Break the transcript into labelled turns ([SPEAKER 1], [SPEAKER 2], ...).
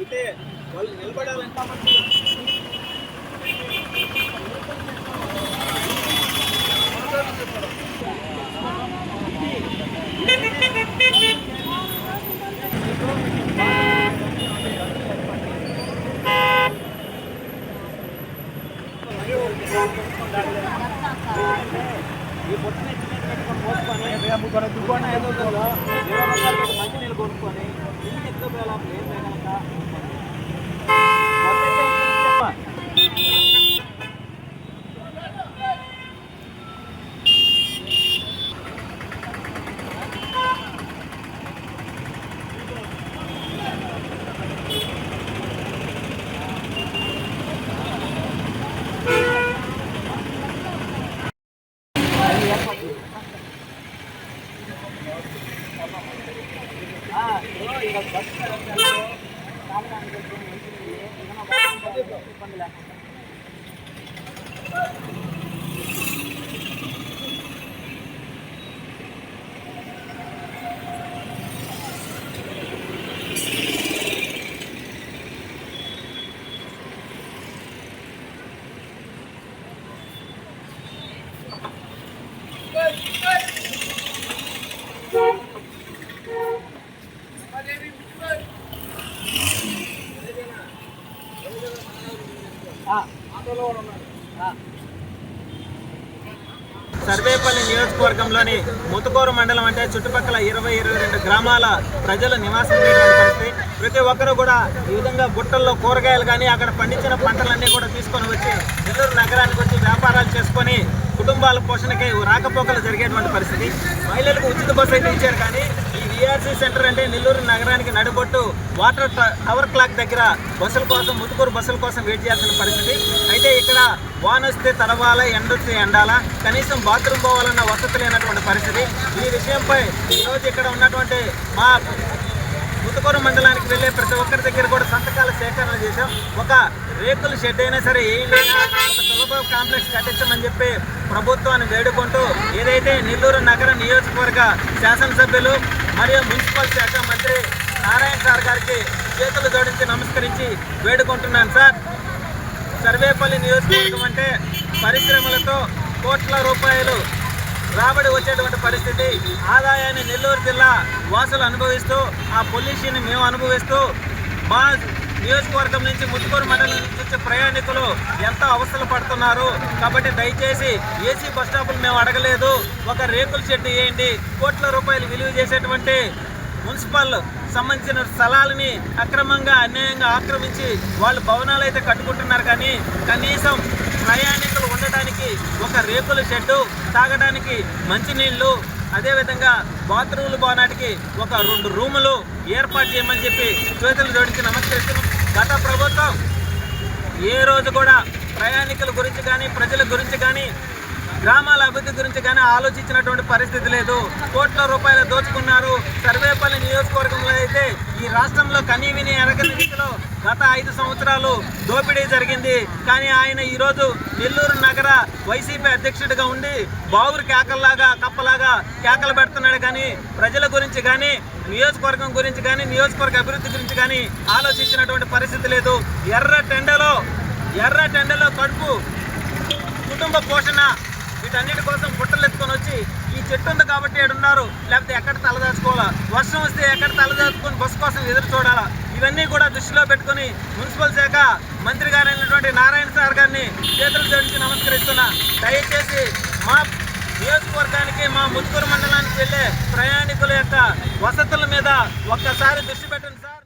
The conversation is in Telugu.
[SPEAKER 1] అంటే వాళ్ళు నిలబడాలంటే ఈ పొట్టిన పెట్టుకొని పోసుకొని దుకాణం ఏదో 20 రూపాయలు మంచి నీళ్ళు కొనుక్కొని ఇంటికి ఎత్తుకోపోయేలా ఏం లేక సర్వేపల్లి నియోజకవర్గంలోని ముతుకూరు మండలం అంటే చుట్టుపక్కల 22 గ్రామాల ప్రజలు నివాసం చేయడం పరిస్థితి. ప్రతి ఒక్కరూ కూడా ఈ విధంగా బుట్టల్లో కూరగాయలు కానీ అక్కడ పండించిన పంటలన్నీ కూడా తీసుకొని వచ్చి నెల్లూరు నగరానికి వచ్చి వ్యాపారాలు చేసుకొని కుటుంబాల పోషణకి రాకపోకలు జరిగేటువంటి పరిస్థితి. మహిళలకు ఉచిత బస్సు అయితే ఇచ్చారు, కానీ ఈ విఆర్సీ సెంటర్ అంటే నెల్లూరు నగరానికి నడిబొట్టు వాటర్ టవర్ క్లాక్ దగ్గర బస్సుల కోసం, ముతుకూరు బస్సుల కోసం వెయిట్ చేయాల్సిన పరిస్థితి. అయితే ఇక్కడ వాన వస్తే తడవాలా, ఎండ వస్తే ఎండాలా, కనీసం బాత్రూమ్ పోవాలన్న వసతి లేనటువంటి పరిస్థితి. ఈ విషయంపై ఈరోజు ఇక్కడ ఉన్నటువంటి మా ముతుకూరు మండలానికి వెళ్ళే ప్రతి ఒక్కరి దగ్గర కూడా సంతకాల సేకరణ చేశాం. ఒక రేకుల షెడ్ అయినా సరే ఏదైనా ఒక సులభ కాంప్లెక్స్ కట్టించమని చెప్పి ప్రభుత్వాన్ని వేడుకుంటూ ఏదైతే నెల్లూరు నగర నియోజకవర్గ శాసనసభ్యులు మరియు మున్సిపల్ శాఖ మంత్రి నారాయణ సార్ గారికి చేతులు జోడించి నమస్కరించి వేడుకుంటున్నాను. సార్, సర్వేపల్లి నియోజకవర్గం అంటే పరిశ్రమలతో కోట్ల రూపాయలు రాబడి వచ్చేటువంటి పరిస్థితి. ఆదాయాన్ని నెల్లూరు జిల్లా వాసులు అనుభవిస్తూ, ఆ పొల్యూషన్ మేము అనుభవిస్తూ, మా నియోజకవర్గం నుంచి ముతుకూరు మండలం నుంచి వచ్చే ప్రయాణికులు ఎంతో అవస్థలు పడుతున్నారు. కాబట్టి దయచేసి ఏసీ బస్ స్టాపులు మేము అడగలేదు, ఒక రేకుల షెడ్ వేయండి. కోట్ల రూపాయలు విలువ చేసేటువంటి మున్సిపల్ సంబంధించిన స్థలాలని అక్రమంగా అన్యాయంగా ఆక్రమించి వాళ్ళు భవనాలు అయితే కట్టుకుంటున్నారు, కానీ కనీసం ప్రయాణికులు ఉండటానికి ఒక రేకుల షెడ్డు, తాగడానికి మంచినీళ్ళు, అదేవిధంగా బాత్రూములు పోనాటికి ఒక 2 రూములు ఏర్పాటు చేయమని చెప్పి చేతులు జోడించి నమస్కరిస్తున్నాం. గత ప్రభుత్వం ఏ రోజు కూడా ప్రయాణికుల గురించి కానీ, ప్రజల గురించి కానీ, గ్రామాల అభివృద్ధి గురించి కానీ ఆలోచించినటువంటి పరిస్థితి లేదు. కోట్ల రూపాయలు దోచుకున్నారు. సర్వేపల్లి నియోజకవర్గంలో అయితే ఈ రాష్ట్రంలో కనీవిని ఎరగని రీతిలో గత 5 సంవత్సరాలు దోపిడీ జరిగింది. కానీ ఆయన ఈరోజు నెల్లూరు నగర వైసీపీ అధ్యక్షుడిగా ఉండి బావురు కేకల్లాగా, కప్పలాగా కేకలు పెడుతున్నాడు, కానీ ప్రజల గురించి కానీ, నియోజకవర్గం గురించి కానీ, నియోజకవర్గ అభివృద్ధి గురించి కానీ ఆలోచించినటువంటి పరిస్థితి లేదు. ఎర్ర టెండలో కడుపు, కుటుంబ పోషణ, వీటన్నిటి కోసం బుట్టలు ఎత్తుకొని వచ్చి ఈ చెట్టు ఉంది కాబట్టి ఏడున్నారు, లేకపోతే ఎక్కడ తలదాచుకోవాలా, వర్షం వస్తే ఎక్కడ తలదాచుకొని బస్సు కోసం ఎదురు చూడాలా, ఇవన్నీ కూడా దృష్టిలో పెట్టుకుని మున్సిపల్ శాఖ మంత్రి గారు అయినటువంటి నారాయణ సార్ గారిని చేతులు జోడించి నమస్కరిస్తున్నా. దయచేసి మా నియోజకవర్గానికి, మా ముతుకూరు మండలానికి వెళ్ళే ప్రయాణికుల యొక్క వసతుల మీద ఒక్కసారి దృష్టి పెట్టండి సార్.